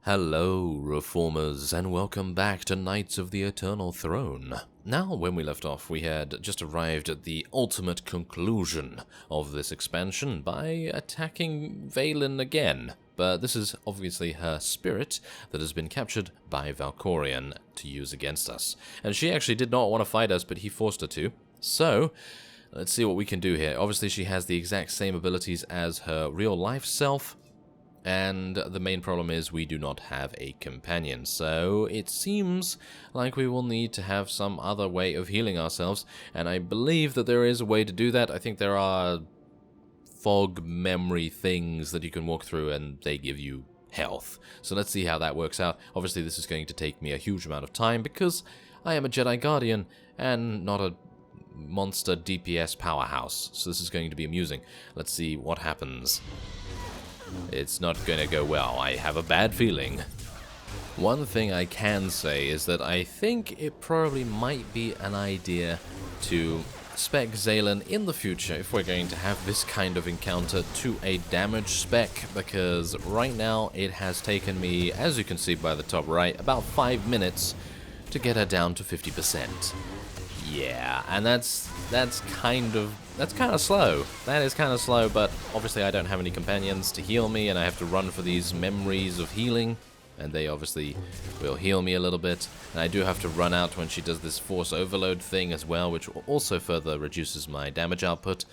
Hello, Reformers, and welcome back to Knights of the Eternal Throne. Now, when we left off, we had just arrived at the ultimate conclusion of this expansion by attacking Vaylin again. But this is obviously her spirit that has been captured by Valkorion to use against us. And she actually did not want to fight us, but he forced her to. So, let's see what we can do here. Obviously, she has the exact same abilities as her real-life self. And the main problem is we do not have a companion, so it seems like we will need to have some other way of healing ourselves, and I believe that there is a way to do that. I think there are fog memory things that you can walk through and they give you health. So let's see how that works out. Obviously this is going to take me a huge amount of time because I am a Jedi Guardian and not a monster DPS powerhouse, so this is going to be amusing. Let's see what happens. It's not going to go well. I have a bad feeling. One thing I can say is that I think it probably might be an idea to spec Vaylin in the future if we're going to have this kind of encounter to a damage spec, because right now it has taken me, as you can see by the top right, about 5 minutes to get her down to 50%. Yeah, and that's kind of slow. That is kind of slow, but obviously I don't have any companions to heal me, and I have to run for these memories of healing, and they obviously will heal me a little bit. And I do have to run out when she does this force overload thing as well, which also further reduces my damage output.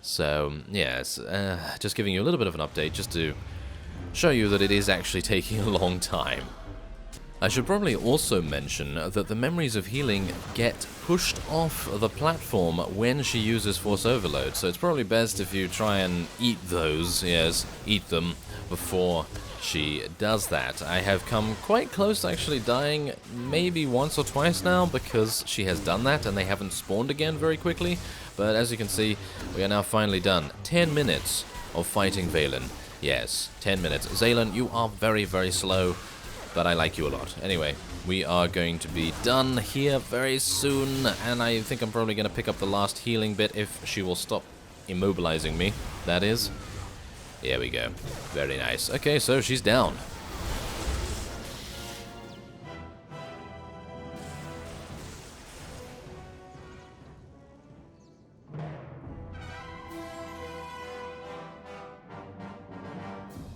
So, yes, just giving you a little bit of an update just to show you that it is actually taking a long time. I should probably also mention that the memories of healing get pushed off the platform when she uses Force Overload, so it's probably best if you try and eat those, yes, eat them, before she does that. I have come quite close to actually dying maybe once or twice now because she has done that and they haven't spawned again very quickly, but as you can see, we are now finally done. 10 minutes of fighting Vaylin. Yes, 10 minutes. Vaylin, you are very, very slow, but I like you a lot. Anyway, we are going to be done here very soon, and I think I'm probably going to pick up the last healing bit if she will stop immobilizing me, that is. Here we go. Very nice. Okay, so she's down.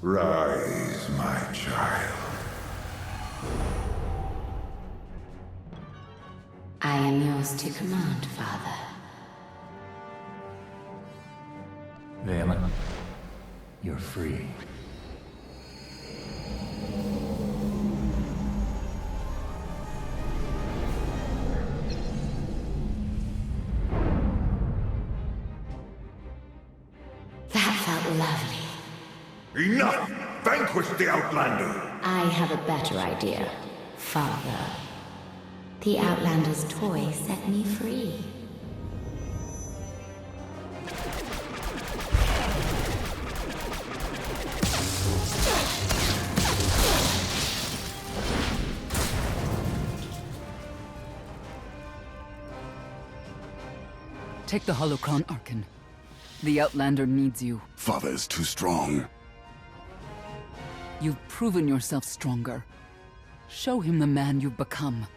Rise, my child. I am yours to command, Father. Vaylin, you're free. That felt lovely. Enough! Vanquish the Outlander! I have a better idea, Father. The Outlander's toy set me free. Take the holocron, Arkan. The Outlander needs you. Father's too strong. You've proven yourself stronger. Show him the man you've become.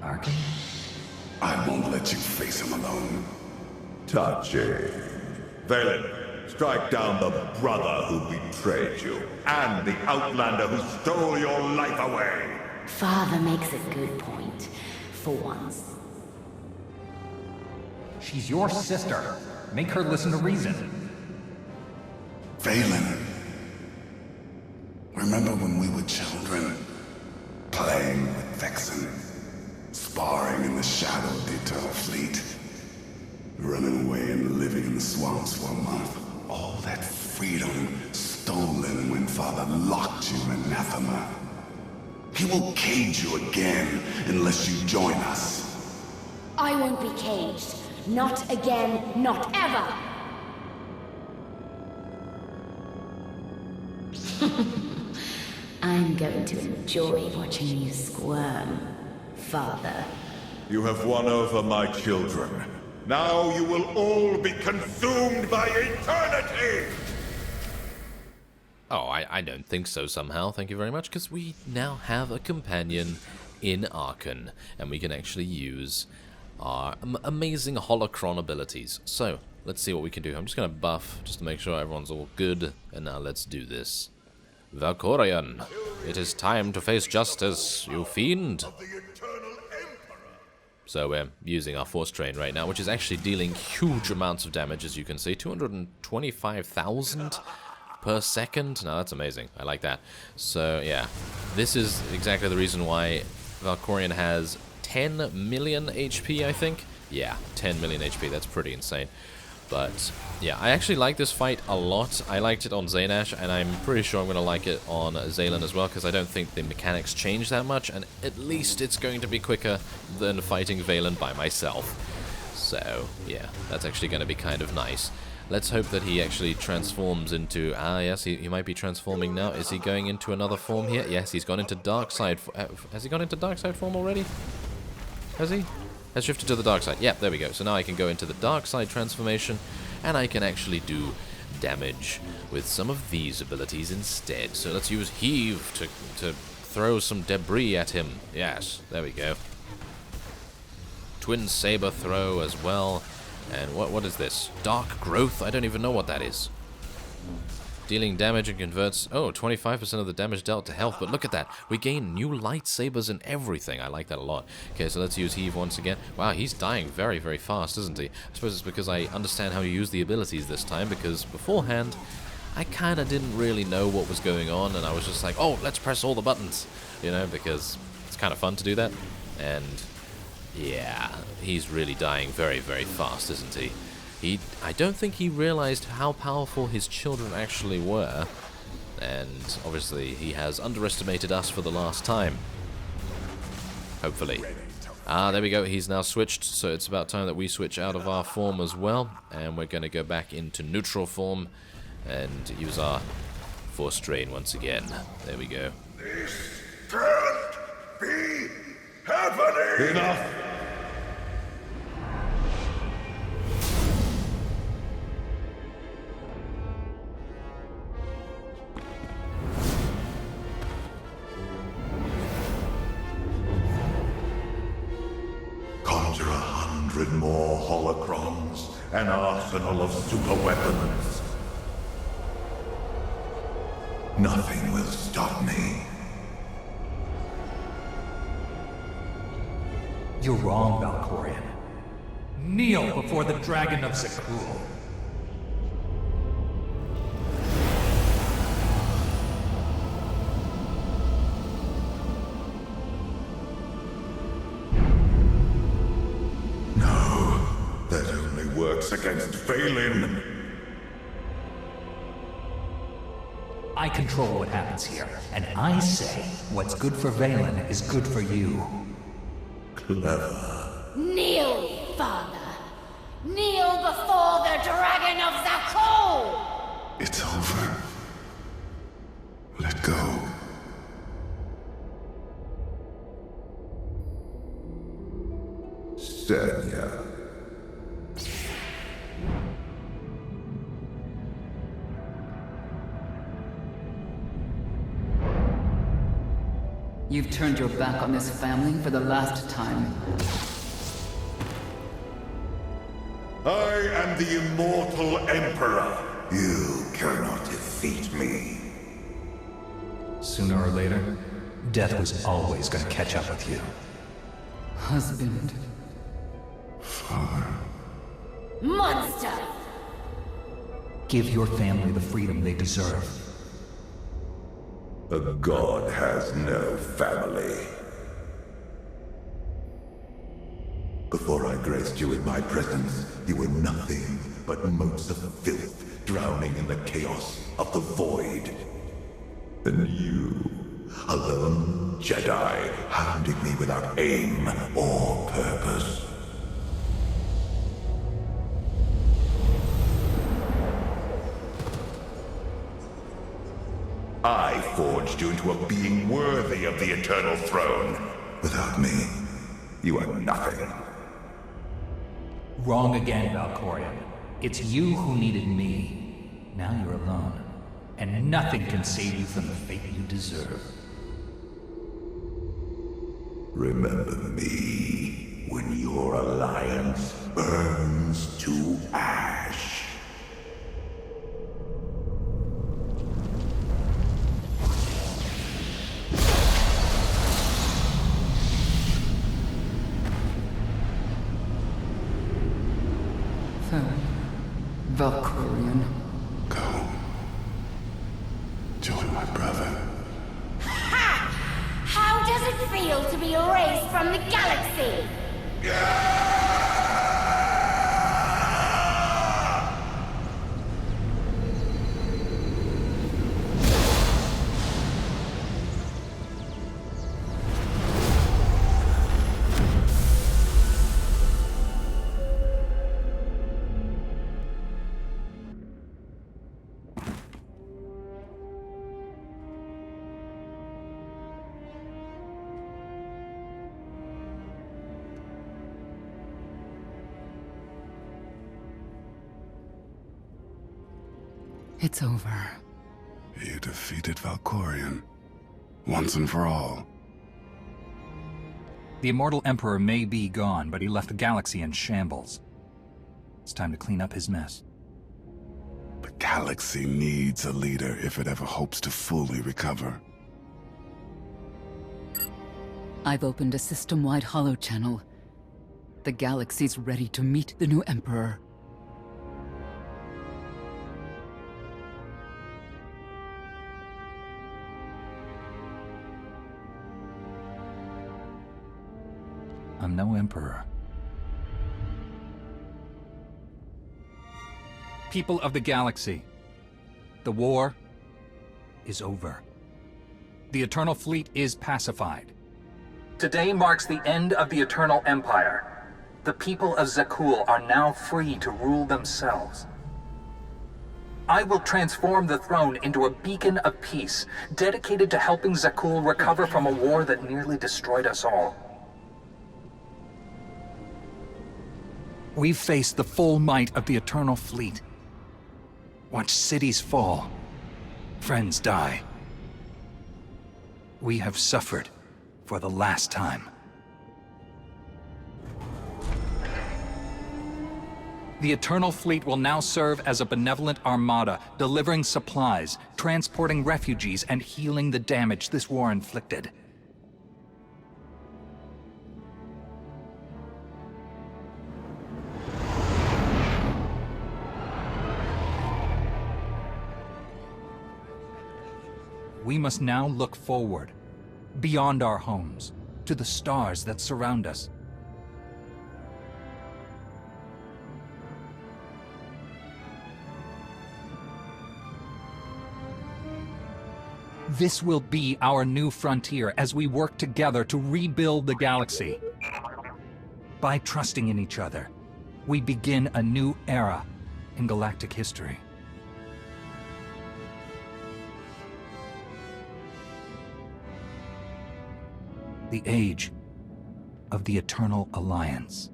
Arkan? I won't let you face him alone. Touching. Vaylin, strike down the brother who betrayed you, and the Outlander who stole your life away. Father makes a good point, for once. She's your sister. Make her listen to reason. Vaylin, remember when we were children, playing with Vexen, sparring in the shadow of the Eternal Fleet, running away and living in the swamps for a month? All that freedom stolen when Father locked you in anathema. He will cage you again unless you join us. I won't be caged. Not again, not ever! I'm going to enjoy watching you squirm, Father. You have won over my children. Now you will all be consumed by eternity! Oh, I don't think so somehow, thank you very much, because we now have a companion in Archon, and we can actually use our amazing holocron abilities. So, let's see what we can do. I'm just going to buff, just to make sure everyone's all good, and now let's do this. Valkorion, it is time to face justice, you fiend! So we're using our Force Train right now, which is actually dealing huge amounts of damage, as you can see. 225,000 per second. Now that's amazing. I like that. So yeah, this is exactly the reason why Valkorion has 10 million HP, I think. Yeah, 10 million HP. That's pretty insane. But yeah, I actually like this fight a lot. I liked it on Zainash, and I'm pretty sure I'm going to like it on Vaylin as well, because I don't think the mechanics change that much, and at least it's going to be quicker than fighting Vaylin by myself. So yeah, that's actually going to be kind of nice. Let's hope that he actually transforms into... Ah, yes, he might be transforming now. Is he going into another form here? Yes, he's gone into dark side... has he gone into dark side form already? Has he? Has shifted to the dark side. Yeah, there we go. So now I can go into the dark side transformation, and I can actually do damage with some of these abilities instead. So let's use Heave to throw some debris at him. Yes, there we go. Twin Saber Throw as well. And what is this? Dark Growth? I don't even know what that is. Dealing damage and converts... Oh, 25% of the damage dealt to health. But look at that. We gain new lightsabers and everything. I like that a lot. Okay, so let's use Heave once again. Wow, he's dying very, very fast, isn't he? I suppose it's because I understand how you use the abilities this time. Because beforehand, I kind of didn't really know what was going on. And I was just like, oh, let's press all the buttons. You know, because it's kind of fun to do that. And... yeah, he's really dying very, very fast, isn't he? I don't think he realized how powerful his children actually were, and obviously he has underestimated us for the last time. Hopefully. Ah, there we go, he's now switched, so it's about time that we switch out of our form as well, and we're going to go back into neutral form and use our Force Train once again. There we go. This can't be happening! Enough! Conjure 100 more holocrons, an arsenal of super weapons. Nothing will stop me. You're wrong, Valkorion. Kneel before the Dragon of SWTOR. No, that only works against Vaylin. I control what happens here, and I say what's good for Vaylin is good for you. Clever. Kneel, Father! Kneel before the Dragon of SWTOR! It's over. Let go. Senya. You've turned your back on this family for the last time. I am the immortal Emperor. You cannot defeat me. Sooner or later, death was always going to catch up with you. Husband. Father. Monster! Give your family the freedom they deserve. A god has no family. Before I graced you in my presence, you were nothing but motes of filth drowning in the chaos of the void. And you A lone Jedi hounding me without aim or purpose. I forged you into a being worthy of the Eternal Throne. Without me, you are nothing. Wrong again, Valkorion. It's you who needed me. Now you're alone. And nothing can save you from the fate you deserve. Remember me when your alliance burns to ash. Valkorion. Go. Join my brother. Ha! How does it feel to be erased from the galaxy? It's over. You defeated Valkorion. Once and for all. The Immortal Emperor may be gone, but he left the galaxy in shambles. It's time to clean up his mess. The galaxy needs a leader if it ever hopes to fully recover. I've opened a system-wide holo-channel. The galaxy's ready to meet the new Emperor. I'm no emperor. People of the galaxy, the war is over. The Eternal Fleet is pacified. Today marks the end of the Eternal Empire. The people of Zakuul are now free to rule themselves. I will transform the throne into a beacon of peace, dedicated to helping Zakuul recover from a war that nearly destroyed us all. We've faced the full might of the Eternal Fleet. Watched cities fall, friends die. We have suffered for the last time. The Eternal Fleet will now serve as a benevolent armada, delivering supplies, transporting refugees, and healing the damage this war inflicted. We must now look forward, beyond our homes, to the stars that surround us. This will be our new frontier as we work together to rebuild the galaxy. By trusting in each other, we begin a new era in galactic history. The age of the Eternal Alliance.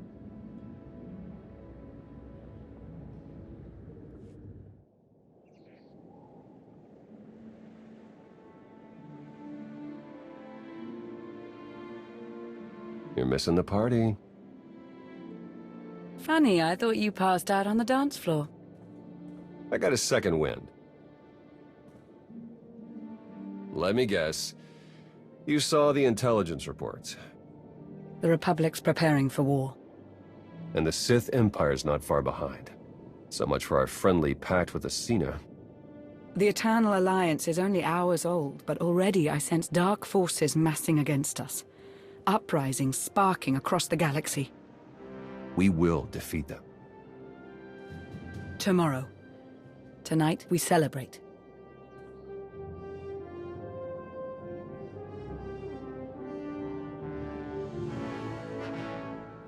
You're missing the party. Funny, I thought you passed out on the dance floor. I got a second wind. Let me guess. You saw the intelligence reports. The Republic's preparing for war. And the Sith Empire's not far behind. So much for our friendly pact with the Cena. The Eternal Alliance is only hours old, but already I sense dark forces massing against us. Uprisings sparking across the galaxy. We will defeat them. Tomorrow. Tonight, we celebrate.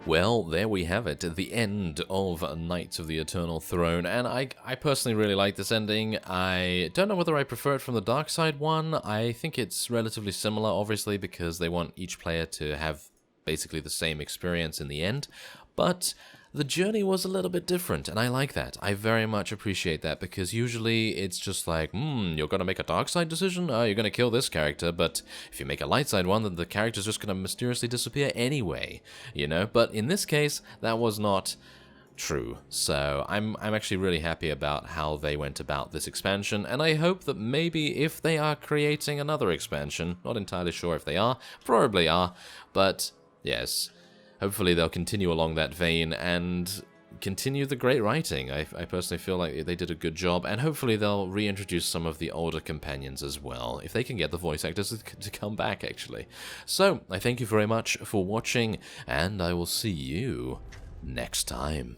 Well, there we have it, the end of Knights of the Eternal Throne, and I personally really like this ending. I don't know whether I prefer it from the Dark Side one. I think it's relatively similar, obviously, because they want each player to have basically the same experience in the end, but the journey was a little bit different, and I like that. I very much appreciate that, because usually it's just like, you're gonna make a dark side decision? You're gonna kill this character, but if you make a light side one, then the character's just gonna mysteriously disappear anyway, you know? But in this case, that was not true. So I'm actually really happy about how they went about this expansion, and I hope that maybe if they are creating another expansion, not entirely sure if they are, probably are, but yes, hopefully they'll continue along that vein and continue the great writing. I personally feel like they did a good job, and hopefully they'll reintroduce some of the older companions as well, if they can get the voice actors to come back, actually. So, I thank you very much for watching, and I will see you next time.